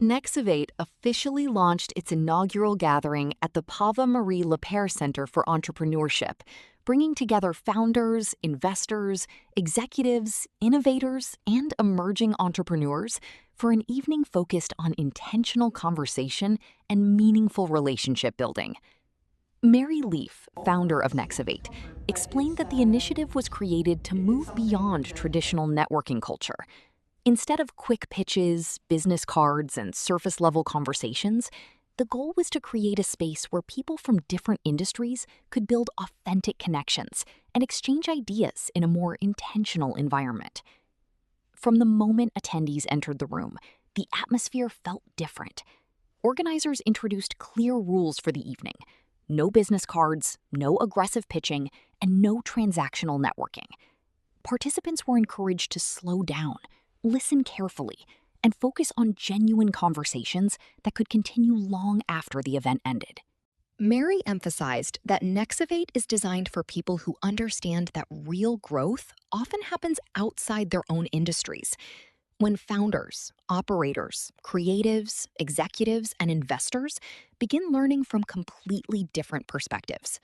Nexevate officially launched its inaugural gathering at the Pava Marie LaPere Center for Entrepreneurship, bringing together founders, investors, executives, innovators, and emerging entrepreneurs for an evening focused on intentional conversation and meaningful relationship building. Mary Leaf, founder of Nexevate, explained that the initiative was created to move beyond traditional networking culture. Instead of quick pitches, business cards, and surface-level conversations, the goal was to create a space where people from different industries could build authentic connections and exchange ideas in a more intentional environment. From the moment attendees entered the room, the atmosphere felt different. Organizers introduced clear rules for the evening: no business cards, no aggressive pitching, and no transactional networking. Participants were encouraged to slow down, listen carefully, and focus on genuine conversations that could continue long after the event ended. Mary emphasized that Nexevate is designed for people who understand that real growth often happens outside their own industries. When founders, operators, creatives, executives, and investors begin learning from completely different perspectives.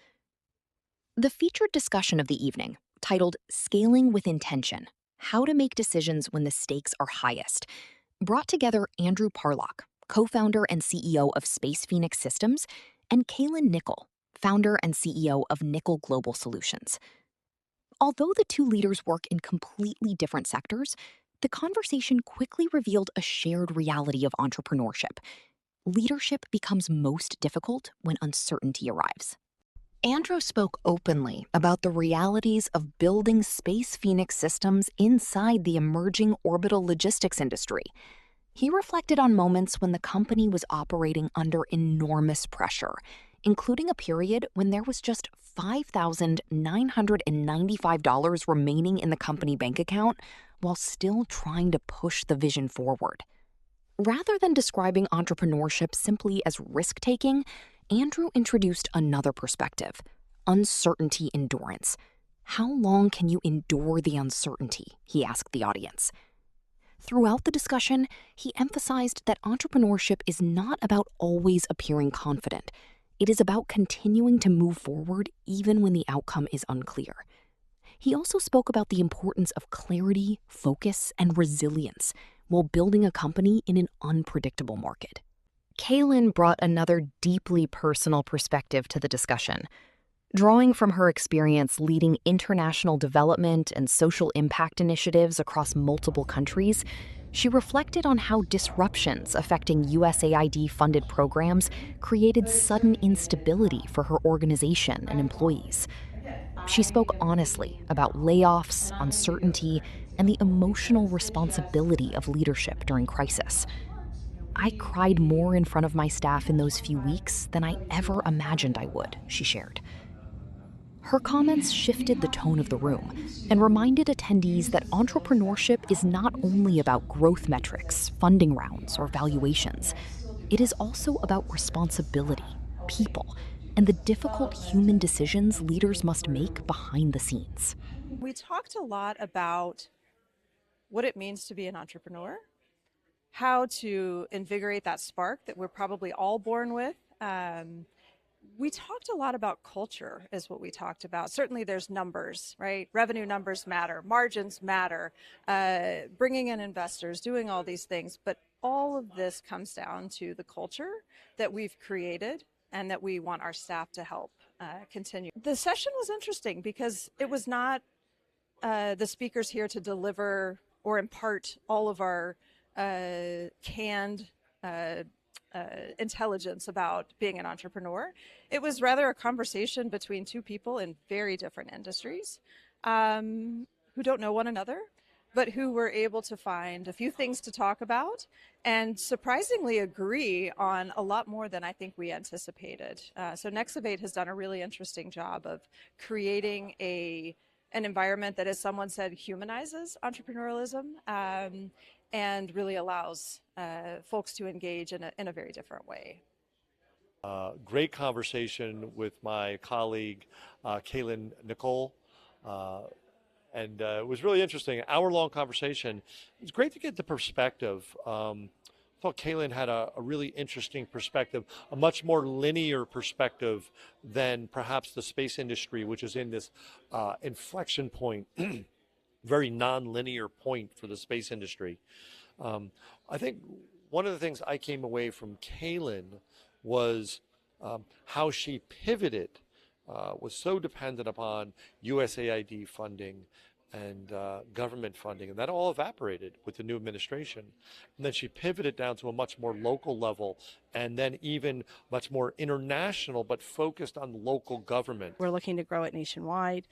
The featured discussion of the evening, titled Scaling with Intention: How to Make Decisions When the Stakes Are Highest, brought together Andrew Parlock, co-founder and CEO of Space Phoenix Systems, and Kaylin Nickol, founder and CEO of Nickol Global Solutions. Although the two leaders work in completely different sectors, the conversation quickly revealed a shared reality of entrepreneurship. Leadership becomes most difficult when uncertainty arrives. Andrew spoke openly about the realities of building Space Phoenix Systems inside the emerging orbital logistics industry. He reflected on moments when the company was operating under enormous pressure, including a period when there was just $5,995 remaining in the company bank account while still trying to push the vision forward. Rather than describing entrepreneurship simply as risk-taking, Andrew introduced another perspective: uncertainty endurance. How long can you endure the uncertainty? He asked the audience. Throughout the discussion, he emphasized that entrepreneurship is not about always appearing confident. It is about continuing to move forward even when the outcome is unclear. He also spoke about the importance of clarity, focus, and resilience while building a company in an unpredictable market. Kaylin brought another deeply personal perspective to the discussion. Drawing from her experience leading international development and social impact initiatives across multiple countries, she reflected on how disruptions affecting USAID-funded programs created sudden instability for her organization and employees. She spoke honestly about layoffs, uncertainty, and the emotional responsibility of leadership during crisis. I cried more in front of my staff in those few weeks than I ever imagined I would, she shared. Her comments shifted the tone of the room and reminded attendees that entrepreneurship is not only about growth metrics, funding rounds, or valuations. It is also about responsibility, people, and the difficult human decisions leaders must make behind the scenes. We talked a lot about what it means to be an entrepreneur, how to invigorate that spark that we're probably all born with. We talked a lot about culture is what we talked about. Certainly there's numbers, right? Revenue numbers matter, margins matter, bringing in investors, doing all these things. But all of this comes down to the culture that we've created and that we want our staff to help continue. The session was interesting because it was not the speakers here to deliver or impart all of our canned intelligence about being an entrepreneur. It was rather a conversation between two people in very different industries who don't know one another, but who were able to find a few things to talk about and surprisingly agree on a lot more than I think we anticipated. So Nexevate has done a really interesting job of creating an environment that, as someone said, humanizes entrepreneurialism and really allows folks to engage in a very different way. Great conversation with my colleague, Kaylin Nickol. And it was really interesting, an hour-long conversation. It's great to get the perspective thought Kaylin had a really interesting perspective, a much more linear perspective than perhaps the space industry, which is in this inflection point, very non-linear point for the space industry. I think one of the things I came away from Kaylin was how she pivoted, was so dependent upon USAID funding and government funding, and that all evaporated with the new administration. And then she pivoted down to a much more local level, and then even much more international, but focused on local government. We're looking to grow it nationwide.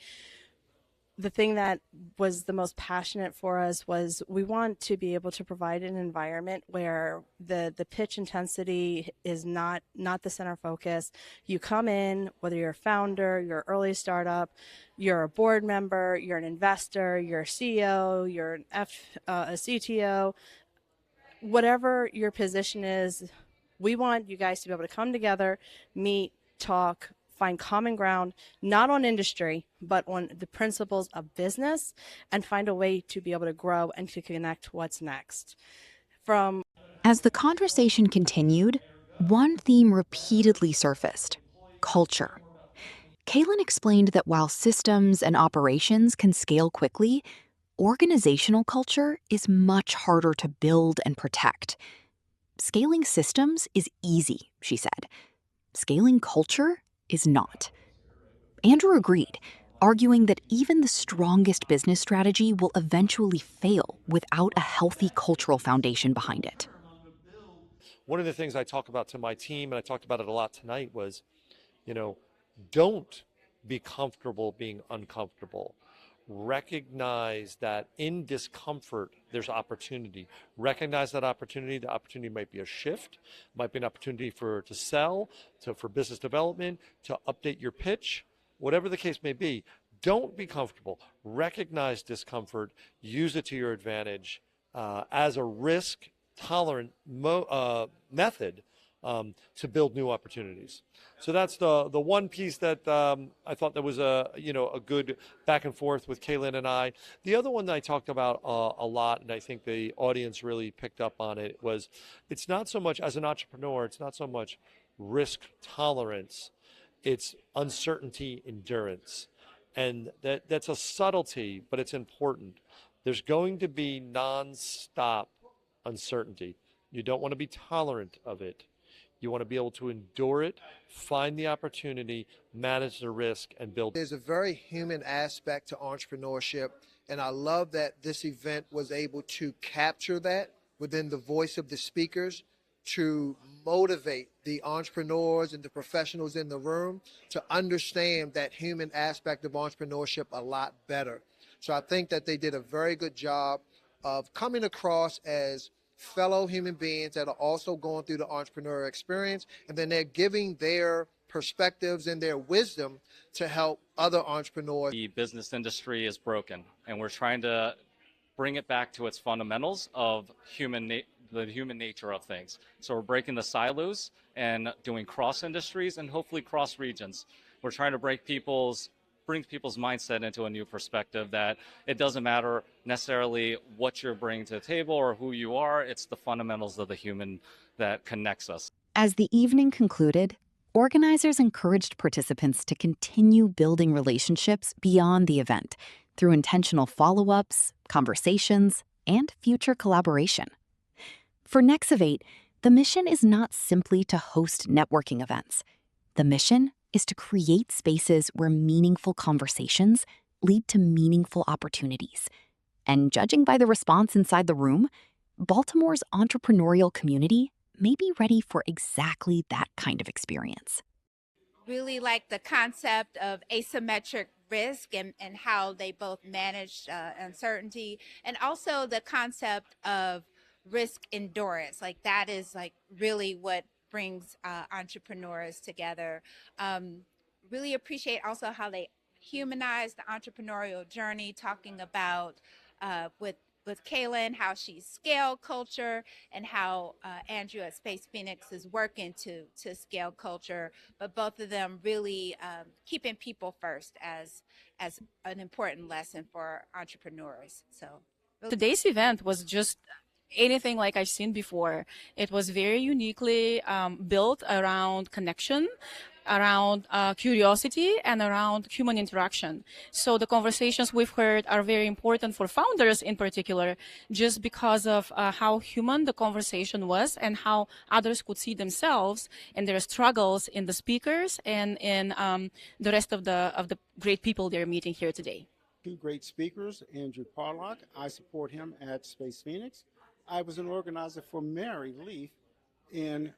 The thing that was the most passionate for us was we want to be able to provide an environment where the pitch intensity is not the center focus. You come in, whether you're a founder, you're an early startup, you're a board member, you're an investor, you're a CEO, you're a CTO, whatever your position is, we want you guys to be able to come together, meet, talk, find common ground, not on industry, but on the principles of business, and find a way to be able to grow and to connect what's next. As the conversation continued, one theme repeatedly surfaced: culture. Kaylin explained that while systems and operations can scale quickly, organizational culture is much harder to build and protect. Scaling systems is easy, she said. Scaling culture is not. Andrew agreed, arguing that even the strongest business strategy will eventually fail without a healthy cultural foundation behind it. One of the things I talk about to my team, and I talked about it a lot tonight, was, don't be comfortable being uncomfortable. Recognize that in discomfort, there's opportunity. Recognize that opportunity. The opportunity might be a shift, might be an opportunity to sell, for business development, to update your pitch, whatever the case may be. Don't be comfortable. Recognize discomfort. Use it to your advantage as a risk-tolerant method to build new opportunities. So that's the one piece that I thought that was a good back and forth with Kaylin and I. The other one that I talked about a lot, and I think the audience really picked up on it, was it's not so much, as an entrepreneur, it's not so much risk tolerance, it's uncertainty endurance. And that's a subtlety, but it's important. There's going to be nonstop uncertainty. You don't want to be tolerant of it. You want to be able to endure it, find the opportunity, manage the risk, and build. There's a very human aspect to entrepreneurship, and I love that this event was able to capture that within the voice of the speakers, to motivate the entrepreneurs and the professionals in the room to understand that human aspect of entrepreneurship a lot better. So I think that they did a very good job of coming across as fellow human beings that are also going through the entrepreneurial experience, and then they're giving their perspectives and their wisdom to help other entrepreneurs. The business industry is broken, and we're trying to bring it back to its fundamentals of the human nature of things. So we're breaking the silos and doing cross industries and hopefully cross regions. We're trying to bring people's mindset into a new perspective, that it doesn't matter necessarily what you're bringing to the table or who you are. It's the fundamentals of the human that connects us. As the evening concluded, organizers encouraged participants to continue building relationships beyond the event through intentional follow-ups, conversations, and future collaboration. For Nexevate, the mission is not simply to host networking events. The mission is to create spaces where meaningful conversations lead to meaningful opportunities. And judging by the response inside the room, Baltimore's entrepreneurial community may be ready for exactly that kind of experience. Really like the concept of asymmetric risk and how they both manage uncertainty, and also the concept of risk endurance. Like that is like really what brings entrepreneurs together. Really appreciate also how they humanize the entrepreneurial journey, talking about with Kaylin, how she scaled culture, and how Andrew at Space Phoenix is working to scale culture, but both of them really keeping people first as an important lesson for entrepreneurs. So Today's event was just anything like I've seen before. It was very uniquely built around connection, around curiosity, and around human interaction. So the conversations we've heard are very important for founders in particular, just because of how human the conversation was and how others could see themselves and their struggles in the speakers and in the rest of the great people they're meeting here today. Two great speakers, Andrew Parlock. I support him at Space Phoenix. I was an organizer for Mary Leaf in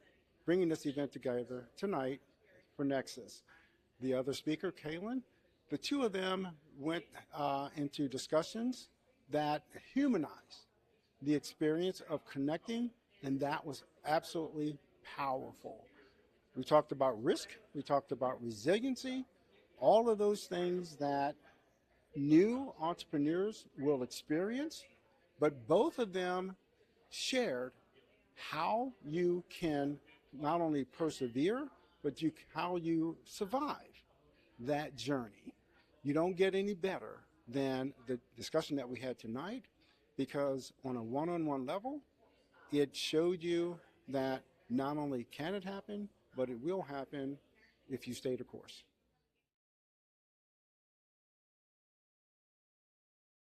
bringing this event together tonight for Nexus. The other speaker, Kaylin, the two of them went into discussions that humanized the experience of connecting, and that was absolutely powerful. We talked about risk, we talked about resiliency, all of those things that new entrepreneurs will experience, but both of them shared how you can not only persevere, but how you survive that journey. You don't get any better than the discussion that we had tonight, because on a one-on-one level, it showed you that not only can it happen, but it will happen if you stay the course.